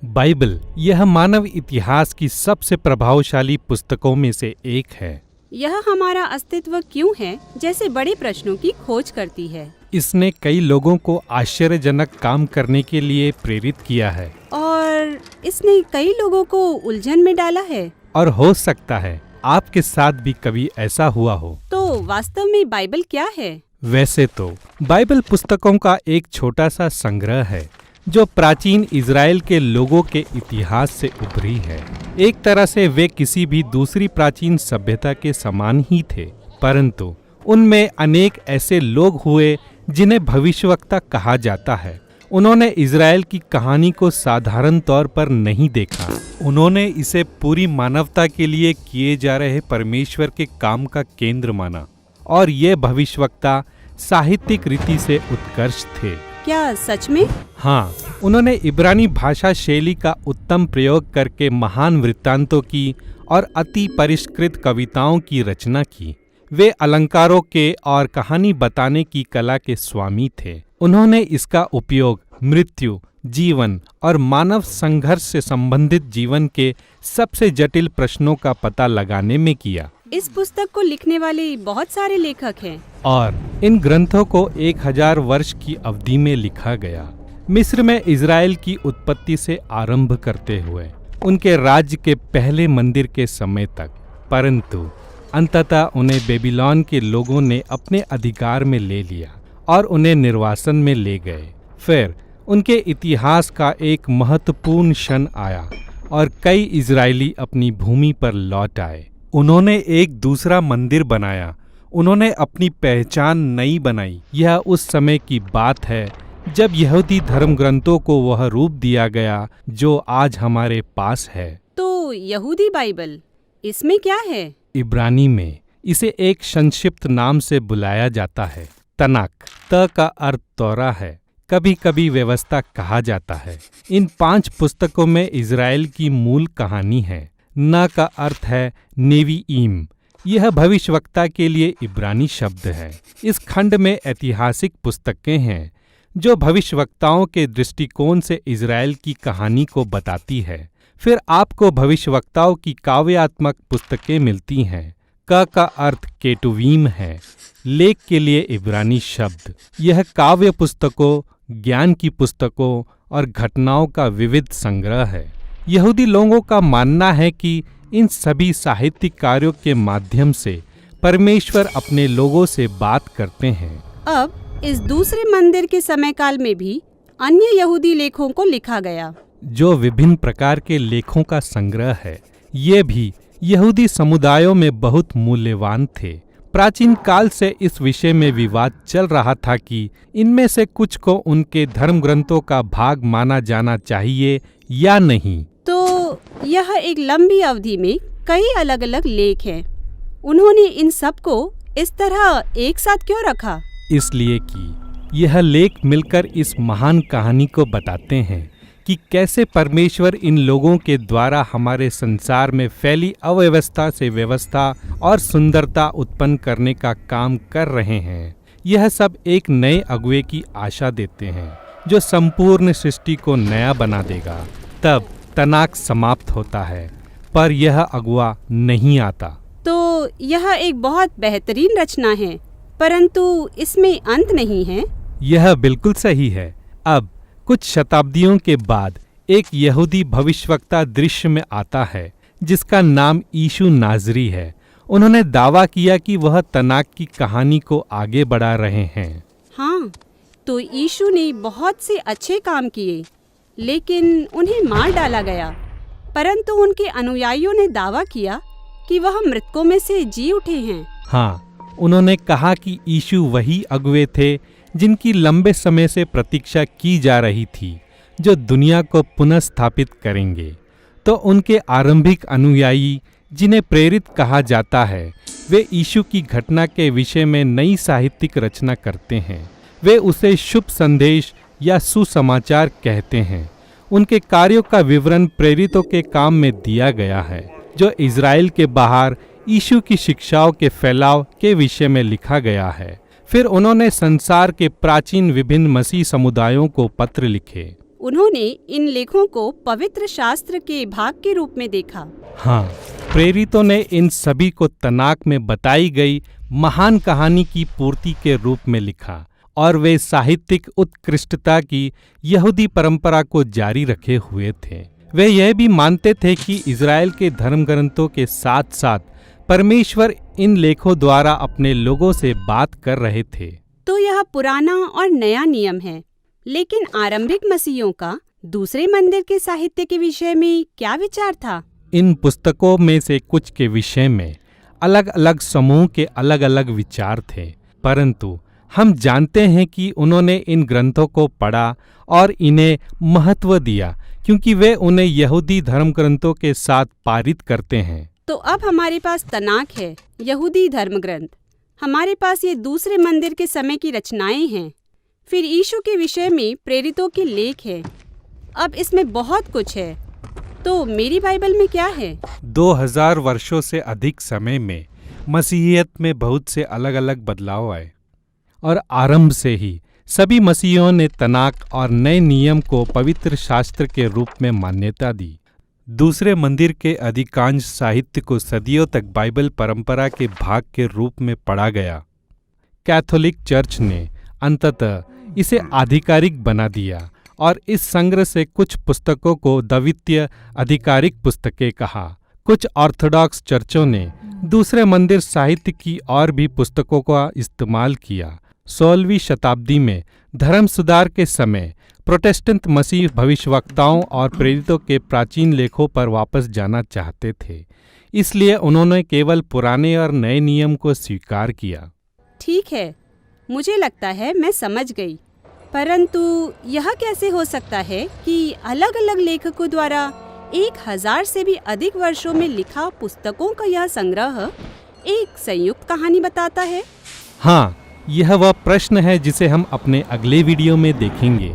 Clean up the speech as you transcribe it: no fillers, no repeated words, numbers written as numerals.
Bible यह मानव इतिहास की सबसे प्रभावशाली पुस्तकों में से एक है। यह हमारा अस्तित्व क्यों है जैसे बड़े प्रश्नों की खोज करती है। इसने कई लोगों को आश्चर्यजनक काम करने के लिए प्रेरित किया है और इसने कई लोगों को उलझन में डाला है। और हो सकता है आपके साथ भी कभी ऐसा हुआ हो। तो वास्तव में बाइबल क्या है? वैसे तो बाइबल पुस्तकों का एक छोटा सा संग्रह है जो प्राचीन इज़राइल के लोगों के इतिहास से उभरी है। एक तरह से वे किसी भी दूसरी प्राचीन सभ्यता के समान ही थे, परंतु उनमें अनेक ऐसे लोग हुए जिन्हें भविष्यवक्ता कहा जाता है। उन्होंने इज़राइल की कहानी को साधारण तौर पर नहीं देखा। उन्होंने इसे पूरी मानवता के लिए किए जा रहे परमेश्वर के काम का केंद्र माना और ये भविष्यवक्ता साहित्यिक रीति से उत्कर्ष थे। क्या सच में? हाँ, उन्होंने इब्रानी भाषा शैली का उत्तम प्रयोग करके महान वृत्तांतों की और अति परिष्कृत कविताओं की रचना की। वे अलंकारों के और कहानी बताने की कला के स्वामी थे। उन्होंने इसका उपयोग मृत्यु, जीवन और मानव संघर्ष से संबंधित जीवन के सबसे जटिल प्रश्नों का पता लगाने में किया। इस पुस्तक को लिखने वाले बहुत सारे लेखक हैं और इन ग्रंथों को 1000 वर्ष की अवधि में लिखा गया। मिस्र में इज़राइल की उत्पत्ति से आरंभ करते हुए उनके राज्य के पहले मंदिर के समय तक, परंतु अंततः उन्हें बेबीलोन के लोगों ने अपने अधिकार में ले लिया और उन्हें निर्वासन में ले गए। फिर उनके इतिहास का एक महत्वपूर्ण क्षण आया और कई इजरायली अपनी भूमि पर लौट आए। उन्होंने एक दूसरा मंदिर बनाया। उन्होंने अपनी पहचान नई बनाई। यह उस समय की बात है जब यहूदी धर्म ग्रंथों को वह रूप दिया गया जो आज हमारे पास है। तो यहूदी बाइबल, इसमें क्या है? इब्रानी में इसे एक संक्षिप्त नाम से बुलाया जाता है, तनाक। त का अर्थ तौरा है, कभी कभी व्यवस्था कहा जाता है। इन 5 पुस्तकों में इज़राइल की मूल कहानी है। न का अर्थ है नेवीईम। यह भविष्यवक्ता के लिए इब्रानी शब्द है। इस खंड में ऐतिहासिक पुस्तकें हैं जो भविष्यवक्ताओं के दृष्टिकोण से इज़राइल की कहानी को बताती है। फिर आपको भविष्यवक्ताओं की काव्यात्मक पुस्तकें मिलती हैं। क का अर्थ केटुवीम है, लेख के लिए इब्रानी शब्द। यह काव्य पुस्तकों, ज्ञान की पुस्तकों और घटनाओं का विविध संग्रह है। यहूदी लोगों का मानना है कि इन सभी साहित्यिक कार्यों के माध्यम से परमेश्वर अपने लोगों से बात करते हैं। अब इस दूसरे मंदिर के समयकाल में भी अन्य यहूदी लेखों को लिखा गया, जो विभिन्न प्रकार के लेखों का संग्रह है। ये भी यहूदी समुदायों में बहुत मूल्यवान थे। प्राचीन काल से इस विषय में विवाद चल रहा था कि इनमें से कुछ को उनके धर्म ग्रंथों का भाग माना जाना चाहिए या नहीं। तो यह एक लंबी अवधि में कई अलग अलग लेख हैं। उन्होंने इन सब को इस तरह एक साथ क्यों रखा? इसलिए कि यह लेख मिलकर इस महान कहानी को बताते हैं कि कैसे परमेश्वर इन लोगों के द्वारा हमारे संसार में फैली अव्यवस्था से व्यवस्था और सुंदरता उत्पन्न करने का काम कर रहे हैं। यह सब एक नए अगुवे की आशा देते हैं जो संपूर्ण सृष्टि को नया बना देगा। तब तनाक समाप्त होता है, पर यह अगुवा नहीं आता। तो यह एक बहुत बेहतरीन रचना है, परंतु इसमें अंत नहीं है। यह बिल्कुल सही है। अब कुछ शताब्दियों के बाद एक यहूदी भविष्यवक्ता दृश्य में आता है जिसका नाम यीशु नाज़री है। उन्होंने दावा किया कि वह तनाक की कहानी को आगे बढ़ा रहे हैं। हाँ, तो यीशु ने बहुत से अच्छे काम किए, लेकिन उन्हें मार डाला गया। परंतु उनके अनुयायियों ने दावा किया कि वह मृतकों में से जी उठे हैं। हाँ, उन्होंने कहा कि यीशु वही अगुवे थे जिनकी लंबे समय से प्रतीक्षा की जा रही थी, जो दुनिया को पुनः स्थापित करेंगे। तो उनके आरंभिक अनुयायी, जिन्हें प्रेरित कहा जाता है, वे यीशु की घटना के विषय में नई साहित्यिक रचना करते हैं। वे उसे शुभ संदेश या सुसमाचार कहते हैं। उनके कार्यों का विवरण प्रेरितों के काम में दिया गया है, जो इज़राइल के बाहर यीशु की शिक्षाओं के फैलाव के विषय में लिखा गया है। फिर उन्होंने संसार के प्राचीन विभिन्न मसीह समुदायों को पत्र लिखे। उन्होंने इन लेखों को पवित्र शास्त्र के भाग के रूप में देखा। हाँ, प्रेरितों ने इन सभी को तनाक में बताई गई महान कहानी की पूर्ति के रूप में लिखा और वे साहित्यिक उत्कृष्टता की यहूदी परंपरा को जारी रखे हुए थे। वे यह भी मानते थे कि इज़राइल के धर्म ग्रंथों के साथ साथ परमेश्वर इन लेखों द्वारा अपने लोगों से बात कर रहे थे। तो यह पुराना और नया नियम है, लेकिन आरंभिक मसीहियों का दूसरे मंदिर के साहित्य के विषय में क्या विचार था? इन पुस्तकों में से कुछ के विषय में अलग अलग समूह के अलग अलग विचार थे, परंतु हम जानते हैं कि उन्होंने इन ग्रंथों को पढ़ा और इन्हें महत्व दिया क्योंकि वे उन्हें यहूदी धर्म ग्रंथों के साथ पारित करते हैं। तो अब हमारे पास तनाक है, यहूदी धर्म ग्रंथ। हमारे पास ये दूसरे मंदिर के समय की रचनाएं हैं। फिर यीशु के विषय में प्रेरितों के लेख हैं। अब इसमें बहुत कुछ है। तो मेरी बाइबल में क्या है? 2000 वर्षों से अधिक समय में मसीहियत में बहुत से अलग अलग बदलाव आए और आरंभ से ही सभी मसीहियों ने तनाक और नए नियम को पवित्र शास्त्र के रूप में मान्यता दी। दूसरे मंदिर के अधिकांश साहित्य को सदियों तक बाइबल परंपरा के भाग के रूप में पढ़ा गया। कैथोलिक चर्च ने अंततः इसे आधिकारिक बना दिया और इस संग्रह से कुछ पुस्तकों को द्वितीय आधिकारिक पुस्तकें कहा। कुछ ऑर्थोडॉक्स चर्चों ने दूसरे मंदिर साहित्य की और भी पुस्तकों का इस्तेमाल किया। 16वीं शताब्दी में धर्म सुधार के समय प्रोटेस्टेंट मसीह भविष्यवक्ताओं और प्रेरितों के प्राचीन लेखों पर वापस जाना चाहते थे, इसलिए उन्होंने केवल पुराने और नए नियम को स्वीकार किया। ठीक है, मुझे लगता है मैं समझ गई। परंतु यह कैसे हो सकता है कि अलग अलग लेखकों द्वारा 1000 से भी अधिक वर्षों में लिखा पुस्तकों का यह संग्रह एक संयुक्त कहानी बताता है? हाँ, यह वह प्रश्न है जिसे हम अपने अगले वीडियो में देखेंगे।